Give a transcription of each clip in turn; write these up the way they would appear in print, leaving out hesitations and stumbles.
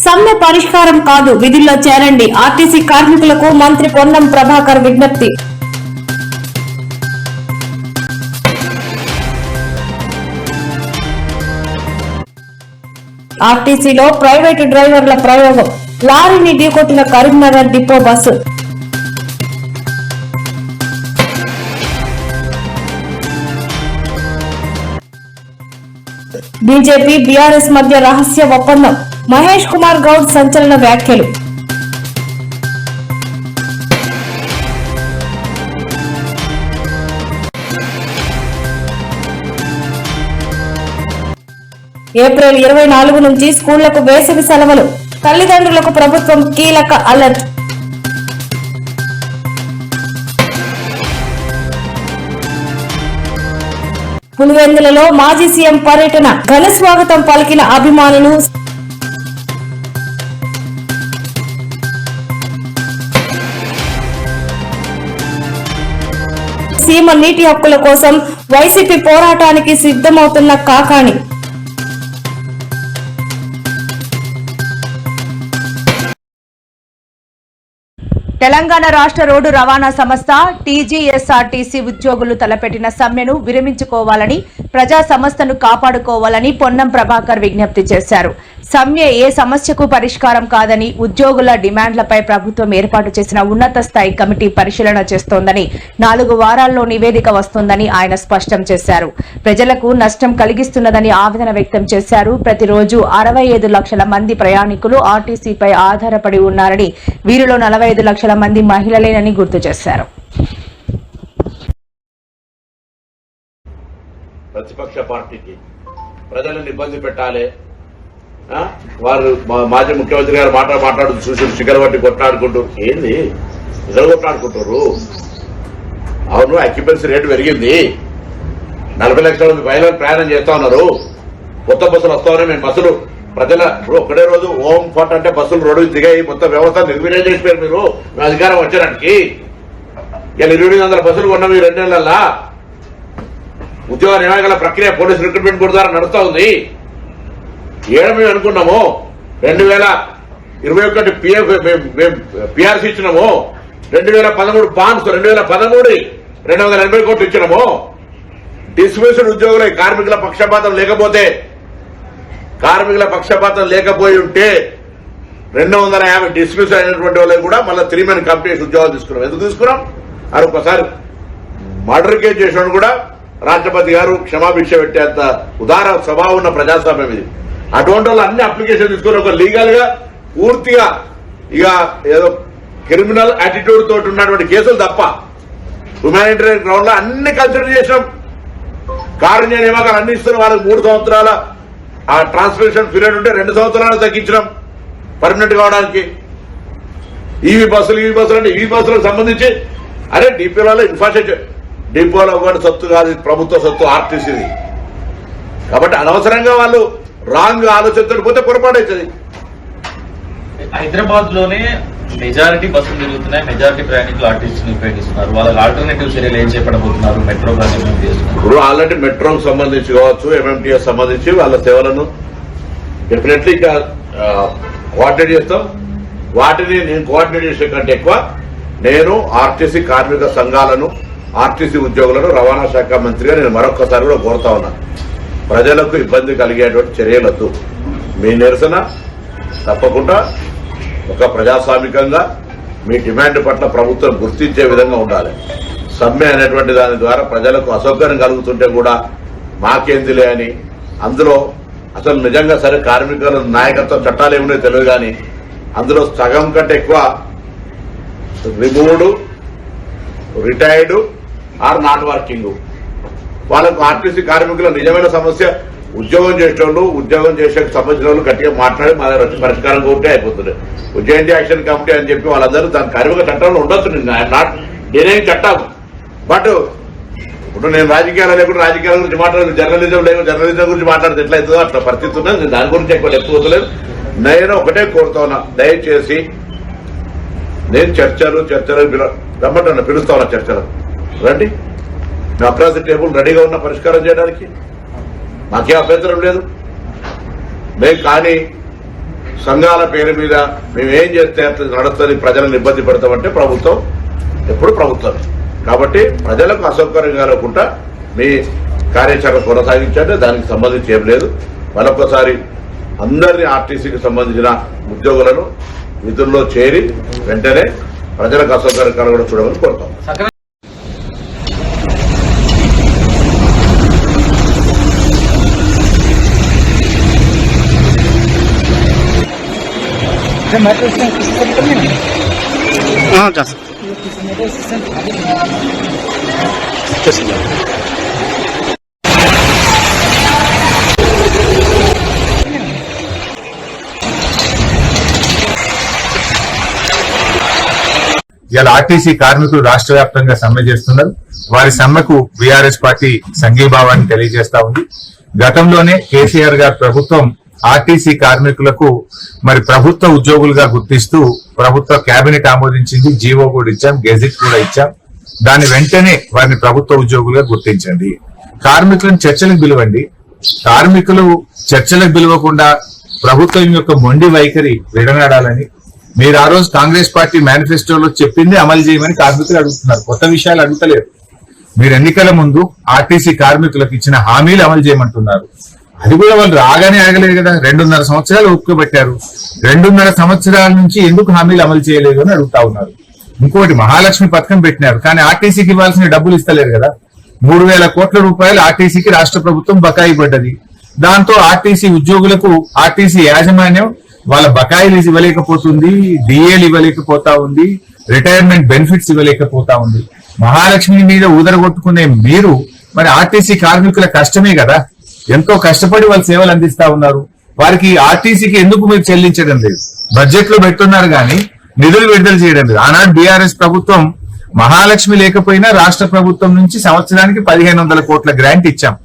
సమ్మె పరిష్కారం కాదు, విధుల్లో చేరండి. ఆర్టీసీ కార్మికులకు మంత్రి పొన్నం ప్రభాకర్ విజ్ఞప్తి. ఆర్టీసీలో ప్రైవేటు డ్రైవర్ల ప్రయోగం. లారీని ఢీకొట్టిన Karimnagar depot bus. BJP BRS మధ్య రహస్య ఒప్పందం. మహేష్ కుమార్ గౌడ్ సంచలన వ్యాఖ్యలు. ఏప్రిల్ 24 నుంచి స్కూళ్లకు వేసవి సెలవులు. తల్లిదండ్రులకు ప్రభుత్వం కీలక అలర్ట్. పులివెందులలో మాజీ సీఎం పర్యటన. ఘన స్వాగతం పలికిన అభిమానులు. సీమ నీటి హక్కుల కోసం వైసీపీ పోరాటానికి సిద్ధమవుతున్న కాకాణి. తెలంగాణ రాష్ట్ర రోడ్డు రవాణా సంస్థ టీజీఎస్ఆర్టీసీ ఉద్యోగులు తలపెట్టిన సమ్మెను విరమించుకోవాలని, ప్రజా సంస్థను కాపాడుకోవాలని పొన్నం ప్రభాకర్ విజ్ఞప్తి చేశారు. సమ్మె ఏ సమస్యకు పరిష్కారం కాదని, ఉద్యోగుల డిమాండ్లపై ప్రభుత్వం ఏర్పాటు చేసిన ఉన్నత స్థాయి కమిటీ పరిశీలన చేస్తోందని, 4 వారాల్లో నివేదిక వస్తుందని ఆయన స్పష్టం చేశారు. ప్రజలకు నష్టం కలిగిస్తున్నదని ఆవేదన వ్యక్తం చేశారు. ప్రతిరోజు 65 లక్షల మంది ప్రయాణికులు ఆర్టీసీపై ఆధారపడి ఉన్నారని, వీరిలో 45 లక్షల మంది మహిళలేనని గుర్తు చేశారు. ప్రతిపక్ష పార్టీకి ప్రజలను ఇబ్బంది పెట్టాలి, వారు మాజీ ముఖ్యమంత్రి గారు మాట్లాడుతూ చూసి శిఖర్ పట్టి కొట్లాడుకుంటూ ఏంది ఇద్దరు కొట్లాడుకుంటారు. అవును, ఆక్యుపెన్సీ రేటు పెరిగింది, 40 లక్షల మంది మహిళలు ప్రయాణం చేస్తా ఉన్నారు. కొత్త బస్సులు వస్తా ఉన్నాయి. మేము బస్సులు ప్రజల ఇప్పుడు ఒకటే రోజు ఓం ఫట్ అంటే బస్సులు రోడ్డు దిగాయి, మొత్తం వ్యవస్థ నిర్వీర్యం చేసిపోయారు మీరు మీ అధికారం వచ్చేటానికి. ఇలా 2800 బస్సులు కొన్నాం ఈ 2 నెలల్లో. ఉద్యోగ నియామకాల ప్రక్రియ పోలీసు రిక్రూట్మెంట్ బోర్డు ద్వారా నడుస్తా ఉంది. మేము అనుకున్నాము 2021 పిఆర్సీ ఇచ్చినాము, 2013 బాన్స్ 2013 280 కోట్లు ఇచ్చినాము. డిస్మిస్డ్ ఉద్యోగుల కార్మికుల పక్షపాతం లేకపోయి ఉంటే 250 డిస్మిస్ అయినటువంటి వాళ్ళకి కూడా మళ్ళీ 3 మంత్ కంపెనీస్ ఉద్యోగాలు తీసుకున్నాం. ఎందుకు తీసుకున్నాం? అది ఒకసారి మర్డర్ కేసు చేసినప్పుడు కూడా రాష్ట్రపతి గారు క్షమాభిక్ష పెట్టేంత ఉదార స్వభావం ఉన్న ప్రజాస్వామ్యం ఇది. అటువంటి వాళ్ళు అన్ని అప్లికేషన్ తీసుకుని ఒక లీగల్ గా పూర్తిగా ఇక ఏదో క్రిమినల్ యాటిట్యూడ్ తోటి ఉన్నటువంటి కేసులు తప్ప హ్యుమానిటేరియన్ గ్రౌండ్ లో అన్ని కన్సిడర్ చేసినాం. కారుణ్య నియామకాలు అన్ని ఇస్తున్నాం. వాళ్ళకి 3 సంవత్సరాల ఆ ట్రాన్స్మిషన్ పీరియడ్ ఉంటే 2 సంవత్సరాలు తగ్గించడం పర్మనెంట్ కావడానికి. ఈవీ బస్సులు అంటే ఈవీ బస్సులకు సంబంధించి అరే డిపోలలో ఇన్ఫ్రాస్ట్రక్చర్, డిపోలో ఒకటి సొత్తు కాదు, ప్రభుత్వ సొత్తు ఆర్టీసీది. కాబట్టి అనవసరంగా వాళ్ళు రాంగ్ ఆలోచనతో పోతే పొరపాటు అవుతుంది. హైదరాబాద్ లోనే మెజారిటీ బస్సులు తిరుగుతున్నాయి, మెజారిటీ ప్రయాణికులు ఆర్టీసీని ఉపయోగిస్తున్నారు. వాళ్ళకి ఆల్టర్నేటివ్ చర్యలు ఏం చేపట్టబోతున్నారు? మెట్రో ఇప్పుడు ఆల్రెడీ మెట్రోకి సంబంధించి కావచ్చు, ఎంఎంటీఎస్ సంబంధించి వాళ్ళ సేవలను డెఫినెట్లీ కోఆర్డినేట్ చేస్తాం. వాటిని నేను కోఆర్డినేట్ చేసే కంటే ఎక్కువ నేను ఆర్టీసీ కార్మిక సంఘాలను, ఆర్టీసీ ఉద్యోగులను రవాణా శాఖ మంత్రిగా నేను మరొకసారి కూడా కోరుతా ఉన్నా. ప్రజలకు ఇబ్బంది కలిగేటువంటి చర్యలొద్దు. మీ నిరసన తప్పకుండా ఒక ప్రజాస్వామికంగా మీ డిమాండ్ పట్ల ప్రభుత్వం గుర్తించే విధంగా ఉండాలి. సమ్మె అనేటువంటి దాని ద్వారా ప్రజలకు అసౌకర్యం కలుగుతుంటే కూడా మాకేందిలే అని, అందులో అసలు నిజంగా సరే కార్మికుల నాయకత్వం చట్టాలు ఏమున్నాయో తెలియదు కానీ అందులో సగం కంటే ఎక్కువ removed, retired or non working. వాళ్ళకు ఆర్టీసీ కార్మికుల నిజమైన సమస్య ఉద్యోగం చేసేవాళ్ళు, ఉద్యోగం చేసే సంబంధించిన వాళ్ళు గట్టిగా మాట్లాడి మా దగ్గర వచ్చి పరిష్కారం కోరితే అయిపోతుంది. జేఎన్టీ యాక్షన్ కమిటీ అని చెప్పి వాళ్ళందరూ దాని కార్మిక చట్టంలో ఉండొచ్చు. నేనేం చట్టం, బట్ ఇప్పుడు నేను రాజకీయాలు లేకుండా రాజకీయాల గురించి మాట్లాడదు, జర్నలిజం లేకుండా జర్నలిజం గురించి మాట్లాడితే ఎట్లయితుందో అట్లా పరిస్థితి ఉన్నది. నేను దాని గురించి ఎక్కువ చెప్పుకోవట్లేదు. నేను ఒకటే కోరుతా ఉన్నా, దయచేసి నేను చర్చలు రమ్మంటున్నా, పిలుస్తా ఉన్నా చర్చలు. రండి, మేము అక్రాస్ ది టేబుల్ రెడీగా ఉన్న పరిష్కారం చేయడానికి మాకే అభ్యంతరం లేదు. మేము కానీ సంఘాల పేరు మీద మేము ఏం చేస్తే నడుస్తుంది, ప్రజలను ఇబ్బంది పెడతామంటే ప్రభుత్వం ఎప్పుడు ప్రభుత్వం. కాబట్టి ప్రజలకు అసౌకర్యం కలగకుండా మీ కార్యాచరణ కొనసాగించండి, దానికి సంబంధించి ఏం లేదు. మరొకసారి అందరినీ ఆర్టీసీకి సంబంధించిన ఉద్యోగులను విధుల్లో చేరి వెంటనే ప్రజలకు అసౌకర్యం కలగడం చూడమని కోరుతాం. ఇలా ఆర్టీసీ కార్మికులు రాష్ట్ర వ్యాప్తంగా సమ్మె చేస్తున్నారు. వారి సమ్మెకు బీఆర్ఎస్ పార్టీ సంఘీభావాన్ని తెలియజేస్తా ఉంది. గతంలోనే కేసీఆర్ గారి ప్రభుత్వం ఆర్టీసీ కార్మికులకు మరి ప్రభుత్వ ఉద్యోగులుగా గుర్తిస్తూ ప్రభుత్వ కేబినెట్ ఆమోదించింది, జీవో కూడా ఇచ్చాం, గెజిట్ కూడా ఇచ్చాం. దాని వెంటనే వారిని ప్రభుత్వ ఉద్యోగులుగా గుర్తించండి. కార్మికులను చర్చలకు పిలవండి. కార్మికులు చర్చలకు పిలవకుండా ప్రభుత్వం యొక్క మొండి వైఖరి విడనాడాలని మీరు ఆ రోజు కాంగ్రెస్ పార్టీ మేనిఫెస్టోలో చెప్పింది అమలు చేయమని కార్మికులు అడుగుతున్నారు. కొత్త విషయాలు అడుగుతలేరు. మీరు ఎన్నికల ముందు ఆర్టీసీ కార్మికులకు ఇచ్చిన హామీలు అమలు చేయమంటున్నారు. అది కూడా వాళ్ళు రాగానే అడగలేదు కదా. 2.5 సంవత్సరాలు ఒప్పుకోబెట్టారు. 2.5 సంవత్సరాల నుంచి ఎందుకు హామీలు అమలు చేయలేదు అని అడుగుతా ఉన్నారు. ఇంకోటి, మహాలక్ష్మి పథకం పెట్టినారు, కానీ ఆర్టీసీకి ఇవ్వాల్సిన డబ్బులు ఇస్తలేరు కదా. 3,000 కోట్ల రూపాయలు ఆర్టీసీకి రాష్ట్ర ప్రభుత్వం బకాయి పడ్డది. దాంతో ఆర్టీసీ ఉద్యోగులకు ఆర్టీసీ యాజమాన్యం వాళ్ళ బకాయిలు ఇవ్వలేకపోతుంది, డిఏలు ఇవ్వలేకపోతా ఉంది, రిటైర్మెంట్ బెనిఫిట్స్ ఇవ్వలేకపోతా ఉంది. మహాలక్ష్మి మీద ఊదరగొట్టుకునే మీరు మరి ఆర్టీసీ కార్మికుల కష్టమే కదా, ఎంతో కష్టపడి వాళ్ళు సేవలు అందిస్తా ఉన్నారు. వారికి ఆర్టీసీకి ఎందుకు మీరు చెల్లించడం లేదు? బడ్జెట్ లో పెడుతున్నారు కానీ నిధులు విడుదల చేయడం లేదు. ఆనాడు బీఆర్ఎస్ ప్రభుత్వం మహాలక్ష్మి లేకపోయినా రాష్ట్ర ప్రభుత్వం నుంచి సంవత్సరానికి 1,500 కోట్ల గ్రాంట్ ఇచ్చాం.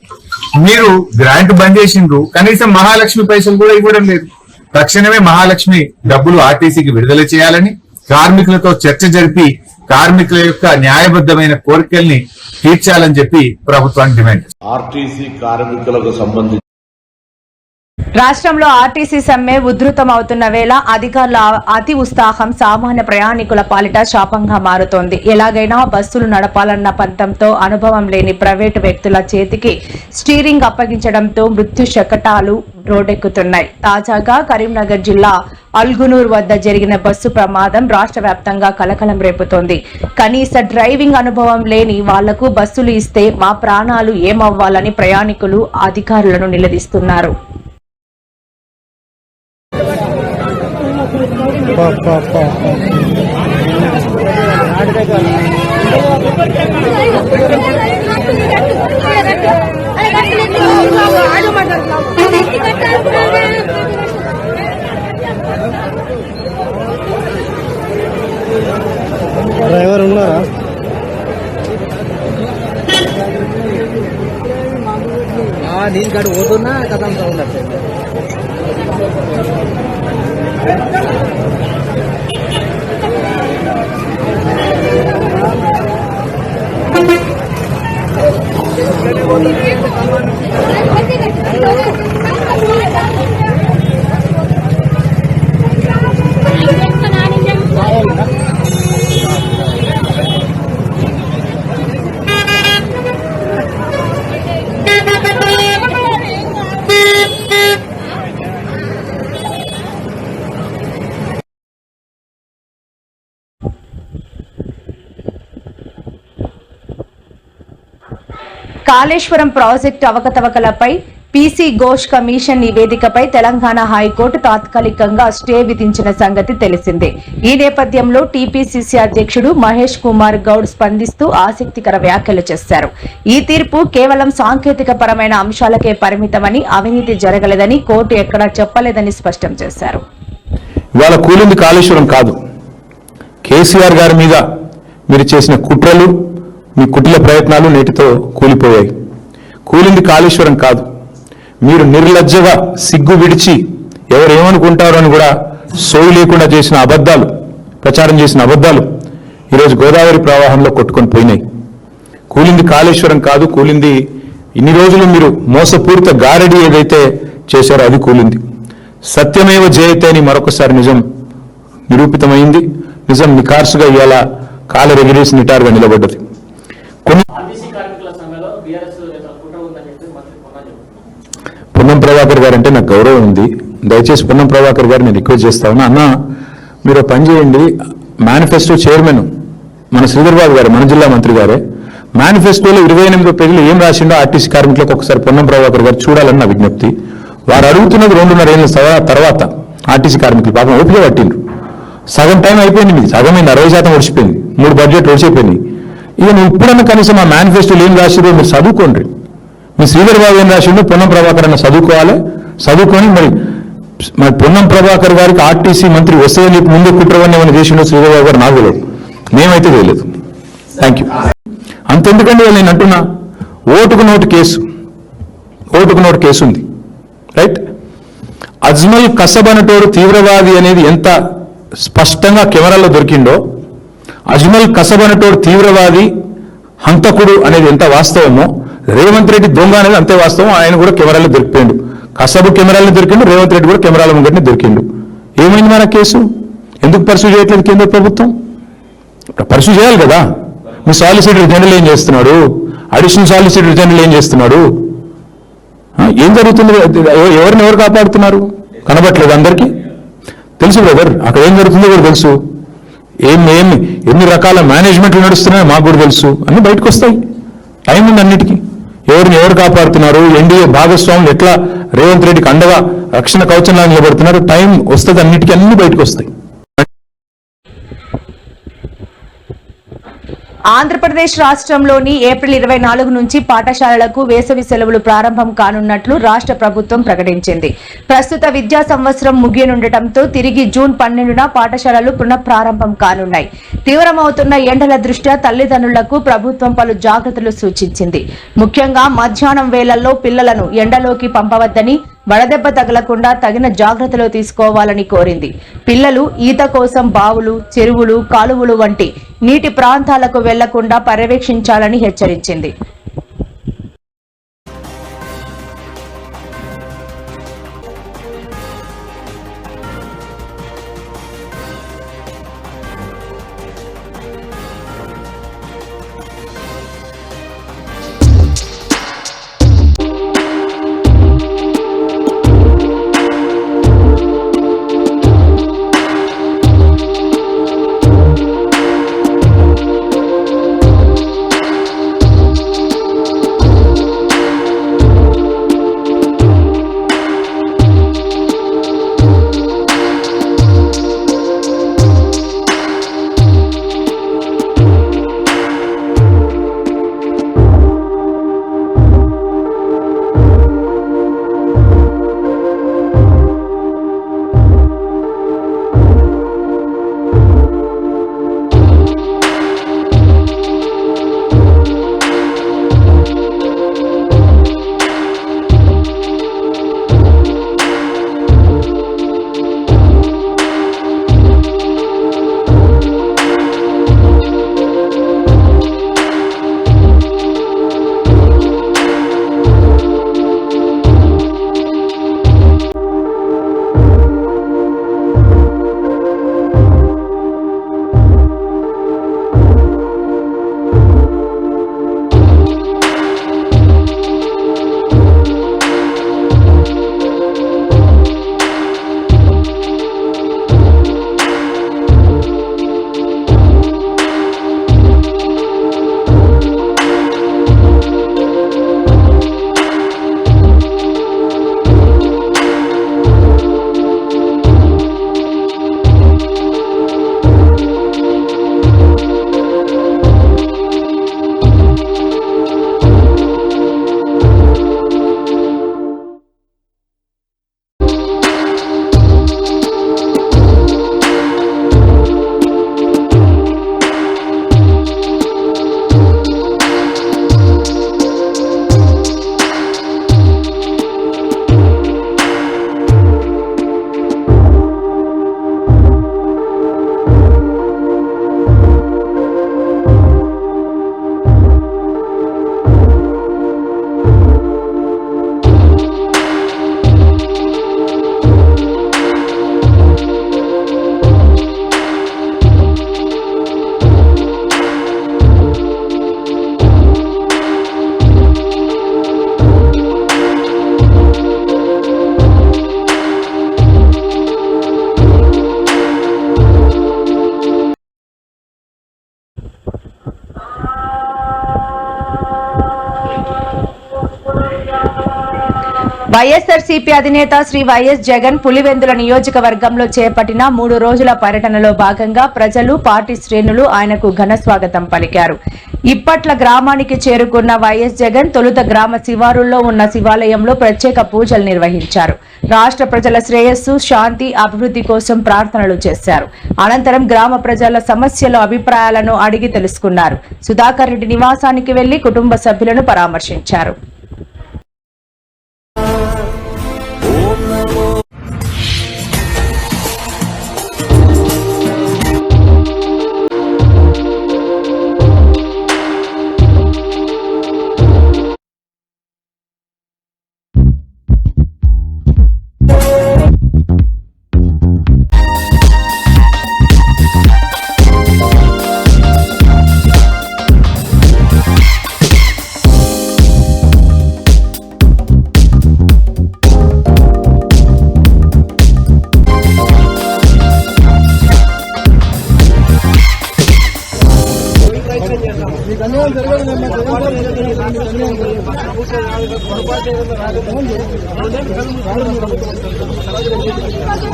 మీరు గ్రాంట్ బంద్ చేసిండ్రు, కనీసం మహాలక్ష్మి పైసలు కూడా ఇవ్వడం లేదు. తక్షణమే మహాలక్ష్మి డబ్బులు ఆర్టీసీకి విడుదల చేయాలని కార్మికులతో చర్చ జరిపి కార్మికుల యొక్క న్యాయబద్ధమైన కోరికల్ని తీర్చాలని చెప్పి ప్రభుత్వానికి డిమాండ్. ఆర్టీసీ కార్మికులకు సంబంధించి రాష్ట్రంలో ఆర్టీసీ సమ్మె ఉధృతమవుతున్న వేళ అధికారుల అతి ఉత్సాహం సామాన్య ప్రయాణికుల పాలిట శాపంగా మారుతోంది. ఎలాగైనా బస్సులు నడపాలన్న పంతంతో అనుభవం లేని ప్రైవేటు వ్యక్తుల చేతికి స్టీరింగ్ అప్పగించడంతో మృత్యు శకటాలు రోడ్డెక్కుతున్నాయి. తాజాగా కరీంనగర్ జిల్లా అల్గునూర్ వద్ద జరిగిన బస్సు ప్రమాదం రాష్ట్ర వ్యాప్తంగా కలకలం రేపుతోంది. కనీస డ్రైవింగ్ అనుభవం లేని వాళ్లకు బస్సులు ఇస్తే మా ప్రాణాలు ఏమవ్వాలని ప్రయాణికులు అధికారులను నిలదీస్తున్నారు. డ్రైవర్ ఉన్నారా? దీనికాడు పోతున్నా కథంతా ఉండదు. కాళేశ్వరం ప్రాజెక్టు అవకతవకలపై పీసీ ఘోష్ కమిషన్ నివేదికపై తెలంగాణ హైకోర్టు తాత్కాలికంగా స్టే విధించిన సంగతి తెలిసిందే. ఈ నేపథ్యంలో టీపీసీసీ అధ్యక్షుడు మహేష్ కుమార్ గౌడ్ స్పందిస్తూ ఆసక్తికర వ్యాఖ్యలు చేశారు. ఈ తీర్పు కేవలం సాంకేతిక పరమైన అంశాలకే పరిమితమని, అవినీతి జరగలేదని కోర్టు ఎక్కడా చెప్పలేదని స్పష్టం చేశారు. ఇవాళ కూలింది కాళేశ్వరం కాదు, కేసీఆర్ గారి మీద మీరు చేసిన కుట్రలు, మీ కుటిల ప్రయత్నాలు నేటితో కూలిపోయాయి. కూలింది కాళేశ్వరం కాదు, మీరు నిర్లజ్జగా సిగ్గు విడిచి ఎవరేమనుకుంటారో అని కూడా సోయి లేకుండా చేసిన అబద్ధాలు ప్రచారం చేసిన అబద్ధాలు ఈరోజు గోదావరి ప్రవాహంలో కొట్టుకొని పోయినాయి. కూలింది కాళేశ్వరం కాదు, కూలింది ఇన్ని రోజులు మీరు మోసపూరిత గారడి ఏదైతే చేశారో అది కూలింది. సత్యమేవ జయతే అని మరొకసారి నిజం నిరూపితమైంది. నిజం నిఖార్సుగా ఇవాళ కాలరెగిరేసి నిటారుగా నిలబడ్డది. ఆర్టీసీ కార్మికుల సమ్మెలో బీఆర్ఎస్ కుట్ర ఉందని చెప్పి మంత్రి పొన్నా చెబుతున్నారు. పొన్నం ప్రభాకర్ గారు అంటే నాకు గౌరవం ఉంది. దయచేసి పొన్నం ప్రభాకర్ గారు నేను రిక్వెస్ట్ చేస్తా ఉన్నా, అన్న మీరు పని చేయండి, మేనిఫెస్టో చైర్మన్ మన శ్రీధర్ బాబు గారు, మన జిల్లా మంత్రి గారే, మేనిఫెస్టోలో 28 పేజీలు ఏం రాసిండో ఆర్టీసీ కార్మికులకు ఒకసారి పొన్నం ప్రభాకర్ గారు చూడాలని నా విజ్ఞప్తి. వారు అడుగుతున్నది 2.5 ఏళ్ళ తర్వాత ఆర్టీసీ కార్మికులు పాపం ఓపిక పట్టిండ్రు. సగం టైం అయిపోయింది, మీది సగమైంది, 60% ఒడిచిపోయింది, 3 బడ్జెట్లు ఒడిచిపోయినాయి. ఇక నువ్వు ఇప్పుడన్నా కనీసం ఆ మేనిఫెస్టోలు ఏం రాసిరో మీరు చదువుకోండి. మీ శ్రీధర్ బాబు ఏం రాసిండో పొన్నం ప్రభాకర్ అన్న చదువుకోవాలి. చదువుకొని మరి పొన్నం ప్రభాకర్ గారికి ఆర్టీసీ మంత్రి వస్తే నీకు ముందు కుట్రవన్నీ ఏమైనా చేసిండో శ్రీధర్ బాబు గారు నాకు తెలియదు, మేమైతే తెలియదు. Thank you. అంతెందుకండి నేను అంటున్నా, ఓటుకు నోటు కేసు ఉంది, రైట్? అజ్మల్ కసబ్ అనేటోడు తీవ్రవాది అనేది ఎంత స్పష్టంగా కెమెరాలో దొరికిండో, అజ్మల్ కసబ్ అనేటోడు తీవ్రవాది హంతకుడు అనేది ఎంత వాస్తవమో, రేవంత్ రెడ్డి దొంగ అనేది అంతే వాస్తవం. ఆయన కూడా కెమెరాలో దొరికిపోయిండు. కసబు కెమెరాలో దొరికిండు, రేవంత్ రెడ్డి కూడా కెమెరాల ముంగటిని దొరికిండు. ఏమైంది మన కేసు? ఎందుకు పర్సూ చేయట్లేదు కేంద్ర ప్రభుత్వం? పర్సూ చేయాలి కదా. మీ సాలిసిటర్ జనరల్ ఏం చేస్తున్నాడు? అడిషనల్ సాలిసిటర్ జనరల్ ఏం చేస్తున్నాడు? ఏం జరుగుతుంది? ఎవరు కాపాడుతున్నారు? కనబట్లేదు అందరికీ? తెలుసు బ్రదర్, అక్కడ ఏం జరుగుతుందో కూడా తెలుసు. ఎన్ని రకాల మేనేజ్మెంట్లు నడుస్తున్నాయో మాకు కూడా తెలుసు. అన్ని బయటకు వస్తాయి. టైం ఉంది అన్నిటికీ. ఎవరు కాపాడుతున్నారు, ఎన్డీఏ భాగస్వాములు ఎట్లా రేవంత్ రెడ్డికి అండగా రక్షణ కవచంలా నిలబడుతున్నారు, టైం వస్తుంది, అన్నిటికీ అన్ని బయటకు వస్తాయి. ఆంధ్రప్రదేశ్ రాష్ట్రంలోని ఏప్రిల్ 24 నుంచి పాఠశాలలకు వేసవి సెలవులు ప్రారంభం కానున్నట్లు రాష్ట్ర ప్రభుత్వం ప్రకటించింది. ప్రస్తుత విద్యా సంవత్సరం ముగియనుండటంతో తిరిగి జూన్ 12న పాఠశాలలు పునఃప్రారంభం కానున్నాయి. తీవ్రమవుతున్న ఎండల దృష్ట్యా తల్లిదండ్రులకు ప్రభుత్వం పలు జాగ్రత్తలు సూచించింది. ముఖ్యంగా మధ్యాహ్నం వేళల్లో పిల్లలను ఎండలోకి పంపవద్దని, వడదెబ్బ తగలకుండా తగిన జాగ్రత్తలు తీసుకోవాలని కోరింది. పిల్లలు ఈత కోసం బావులు, చెరువులు, కాలువలు వంటి నీటి ప్రాంతాలకు వెళ్లకుండా పర్యవేక్షించాలని హెచ్చరించింది. వైఎస్ఆర్సీపీ అధినేత శ్రీ వైఎస్ జగన్ పులివెందుల నియోజకవర్గంలో చేపట్టిన 3 రోజుల పర్యటనలో భాగంగా ప్రజలు పార్టీ శ్రేణులు ఆయనకు ఘన స్వాగతం పలికారు. ఇప్పట్ల గ్రామానికి చేరుకున్న వైఎస్ జగన్ తొలుత గ్రామ శివారుల్లో ఉన్న శివాలయంలో ప్రత్యేక పూజలు నిర్వహించారు. రాష్ట్ర ప్రజల శ్రేయస్సు, శాంతి, అభివృద్ధి కోసం ప్రార్థనలు చేశారు. అనంతరం గ్రామ ప్రజల సమస్యల అభిప్రాయాలను అడిగి తెలుసుకున్నారు. సుధాకర్ రెడ్డి నివాసానికి వెళ్లి కుటుంబ సభ్యులను పరామర్శించారు.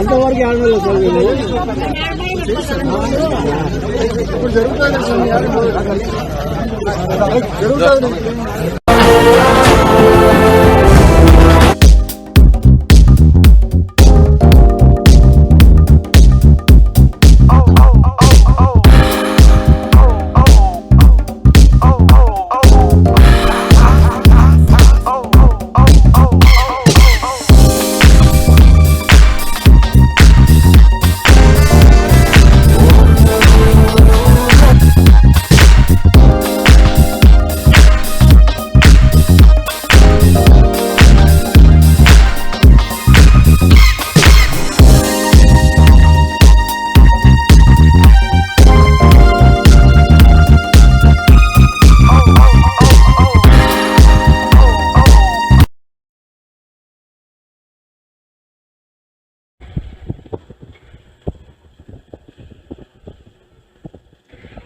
అంతవరకు ఇప్పుడు జరుగుతుంది.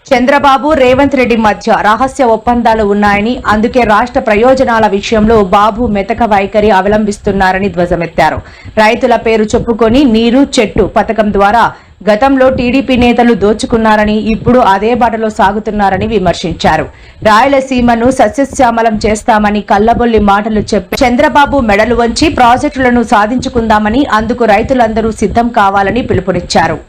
చంద్రబాబు, రేవంత్ రెడ్డి మధ్య రహస్య ఒప్పందాలు ఉన్నాయని, అందుకే రాష్ట్ర ప్రయోజనాల విషయంలో బాబు మెతక వైఖరి అవలంబిస్తున్నారని ధ్వజమెత్తారు. రైతుల పేరు చెప్పుకొని నీరు చెట్టు పథకం ద్వారా గతంలో టీడీపీ నేతలు దోచుకున్నారని, ఇప్పుడు అదే బాటలో సాగుతున్నారని విమర్శించారు. రాయలసీమను సస్యశ్యామలం చేస్తామని కల్లబొల్లి మాటలు చెప్పి చంద్రబాబు మెడలు వంచి ప్రాజెక్టులను సాధించుకుందామని, అందుకు రైతులందరూ సిద్ధం కావాలని పిలుపునిచ్చారు.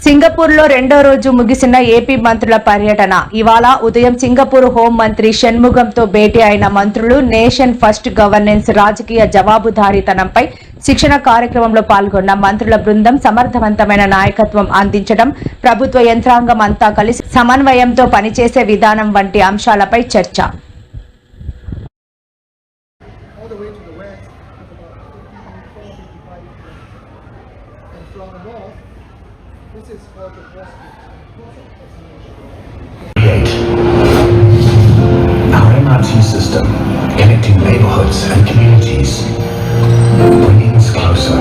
సింగపూర్లో 2వ రోజు ముగిసిన ఏపీ మంత్రుల పర్యటన. ఇవాళ ఉదయం సింగపూర్ హోం మంత్రి షణ్ముగంతో భేటీ అయిన మంత్రులు నేషన్ ఫస్ట్ గవర్నెన్స్, రాజకీయ జవాబుదారీతనంపై శిక్షణ కార్యక్రమంలో పాల్గొన్న మంత్రుల బృందం సమర్థవంతమైన నాయకత్వం అందించడం, ప్రభుత్వ యంత్రాంగం అంతా కలిసి సమన్వయంతో పనిచేసే విధానం వంటి అంశాలపై చర్చ. Our MRT system, connecting neighborhoods and communities, bringing us closer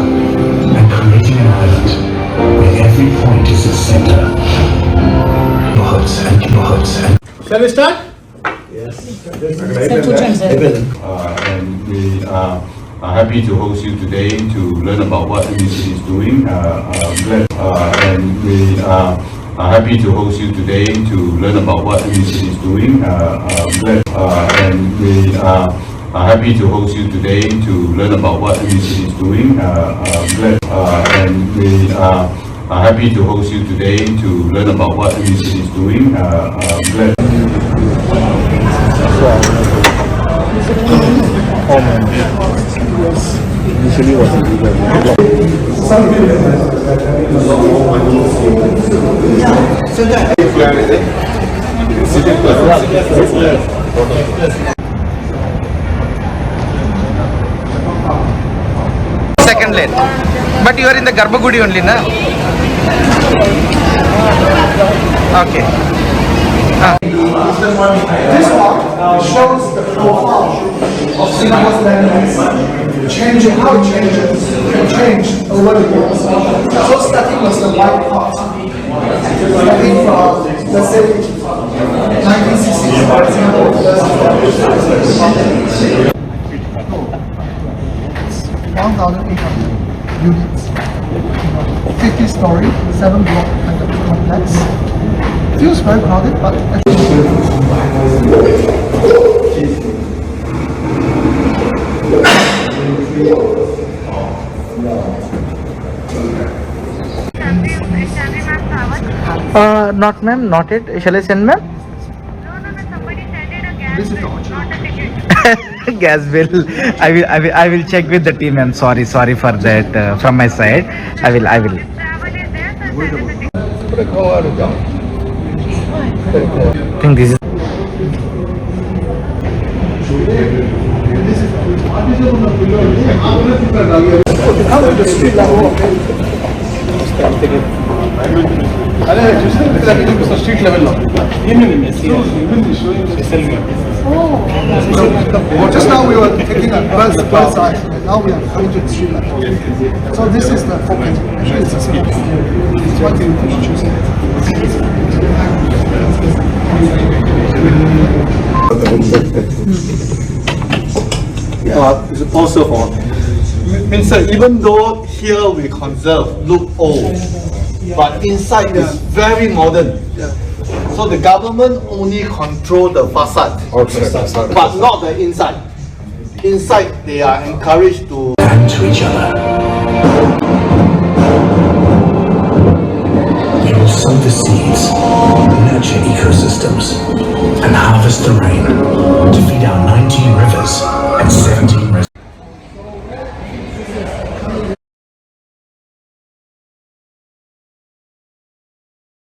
and creating an island where every point is its center. Neighborhoods and Shall we start? And we are happy to host you today to learn about what MBC is doing. And we are happy to host you today to learn about what MBC is doing. And we are happy to host you today to learn about what MBC is doing. And we are happy to host you today to learn about what MBC is doing. Usually was second lane, but you are in the Garbhagudi only, na? Okay. This part shows the profile of Singapore's landmass, changing how it changes, and changed over the years. So starting was the white part. I think from, let's say, 1960. units. 50-story, 7-block kind of complex. Feels very crowded, but Not ma'am, not it. Shall I send ma'am? this is the original. Gas bill. I will check with the team. I'm sorry for that from my side. I will. Put a call out of down. I think this is. How is the street level? street level now. Just now we were taking a bird's eye. Now we are going to the street level. So this is the focus. Actually, it's a simple. It's what you choose. It's also for means even though here we conserve look old, but inside is very modern. So the government only control the facade, but not the inside. Inside they are encouraged to and to each other. We will sow the seeds, nurture ecosystems, and harvest the rain to feed our 19 rivers